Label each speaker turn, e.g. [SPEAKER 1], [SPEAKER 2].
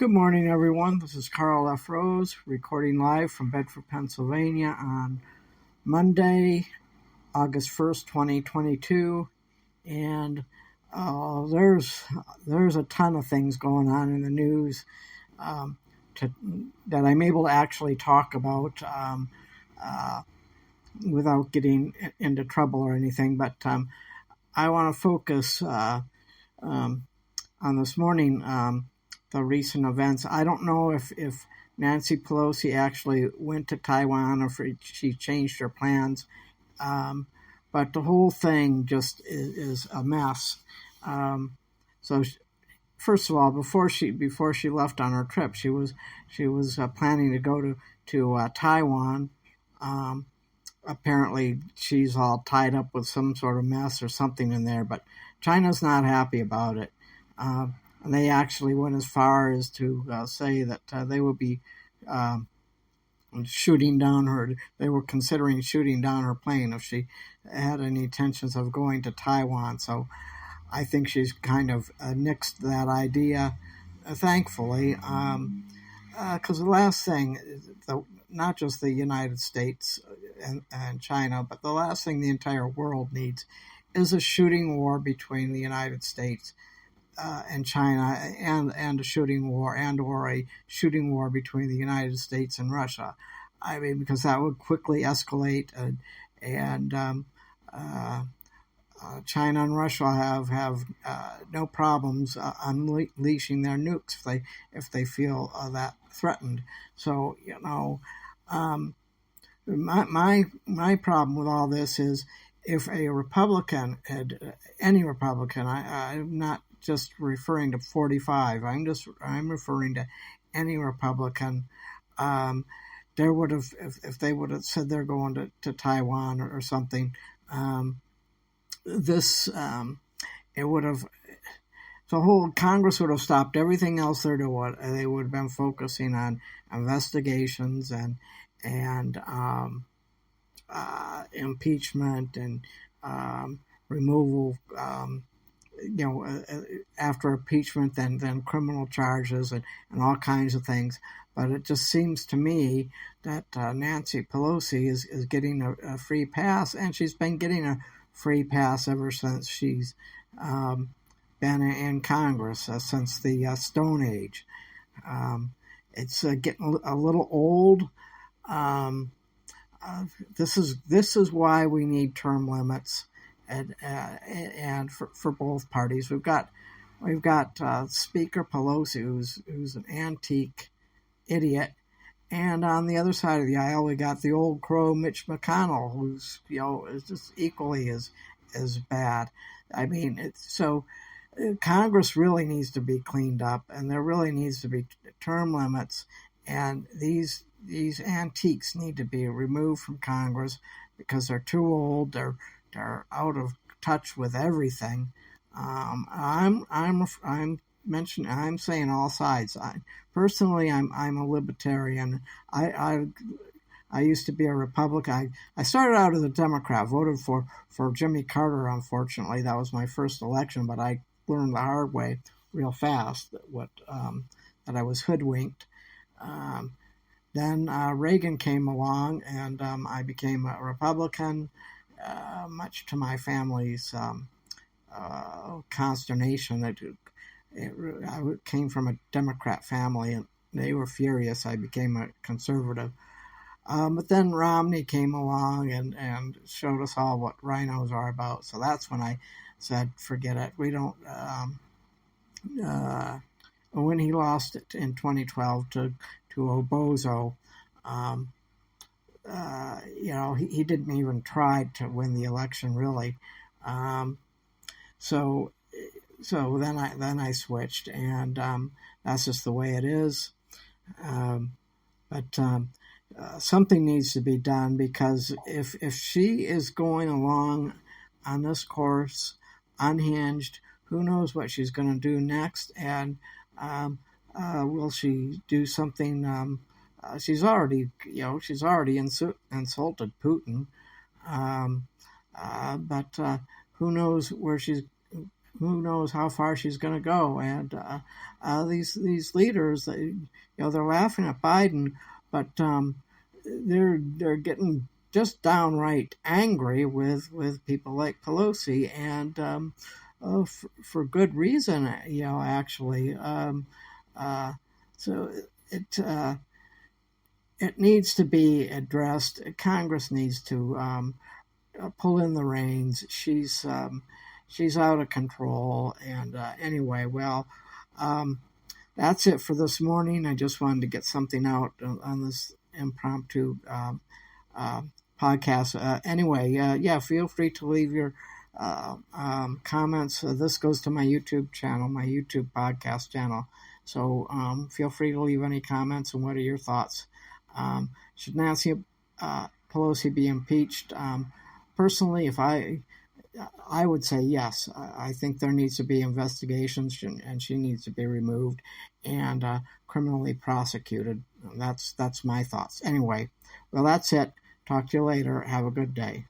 [SPEAKER 1] Good morning, everyone. This is Karl F. Rose, recording live from Bedford, Pennsylvania on Monday, August 1st, 2022. And there's a ton of things going on in the news that I'm able to actually talk about without getting into trouble or anything. But I want to focus on this morning the recent events. I don't know if Nancy Pelosi actually went to Taiwan or if she changed her plans, but the whole thing just is a mess. So first of all, before she left on her trip, she was planning to go to Taiwan. Apparently, she's all tied up with some sort of mess or something in there, but China's not happy about it. And they actually went as far as to say that they would be shooting down her. They were considering shooting down her plane if she had any intentions of going to Taiwan. So I think she's kind of nixed that idea, thankfully, because the last thing, not just the United States and China, but the last thing the entire world needs is a shooting war between the United States and China, and a shooting war or a shooting war between the United States and Russia. I mean, because that would quickly escalate, and China and Russia have no problems unleashing their nukes if they feel that threatened. So my problem with all this is if a Republican any Republican, I'm not just referring to 45. I'm referring to any Republican. There would have, if they would have said they're going to Taiwan or something, it would have. The whole Congress would have stopped everything else they're doing. They would have been focusing on investigations and impeachment and removal. After impeachment, then criminal charges and all kinds of things. But it just seems to me that Nancy Pelosi is getting a free pass, and she's been getting a free pass ever since she's been in Congress, since the Stone Age. It's getting a little old. This is why we need term limits. And for both parties, we've got Speaker Pelosi, who's an antique idiot, and on the other side of the aisle, we got the old crow Mitch McConnell, who's is just equally as bad. I mean, Congress really needs to be cleaned up, and there really needs to be term limits, and these antiques need to be removed from Congress because they're too old. They're out of touch with everything. I'm saying all sides. Personally, I'm a libertarian. I used to be a Republican. I started out as a Democrat, voted for Jimmy Carter. Unfortunately, that was my first election, but I learned the hard way real fast that I was hoodwinked. Then Reagan came along, and I became a Republican. Much to my family's consternation. I came from a Democrat family, and they were furious I became a conservative. But then Romney came along and showed us all what rhinos are about. So that's when I said, forget it. We don't... when he lost it in 2012 to Obozo, he didn't even try to win the election, really. So then I switched, and that's just the way it is. But something needs to be done, because if she is going along on this course unhinged, who knows what she's going to do next, and will she do something? She's already insulted Putin, but who knows where she's who knows how far she's going to go. And these leaders, they're laughing at Biden, but they're getting just downright angry with people like Pelosi, and for good reason, actually. So it needs to be addressed. Congress needs to pull in the reins. She's out of control. And anyway, well, that's it for this morning. I just wanted to get something out on this impromptu podcast. Anyway, yeah, feel free to leave your comments. This goes to my YouTube channel, my YouTube podcast channel. So feel free to leave any comments, and what are your thoughts? Should Nancy Pelosi be impeached? Personally, if I would say yes. I think there needs to be investigations, and she needs to be removed and criminally prosecuted. That's my thoughts. Anyway, well, that's it. Talk to you later. Have a good day.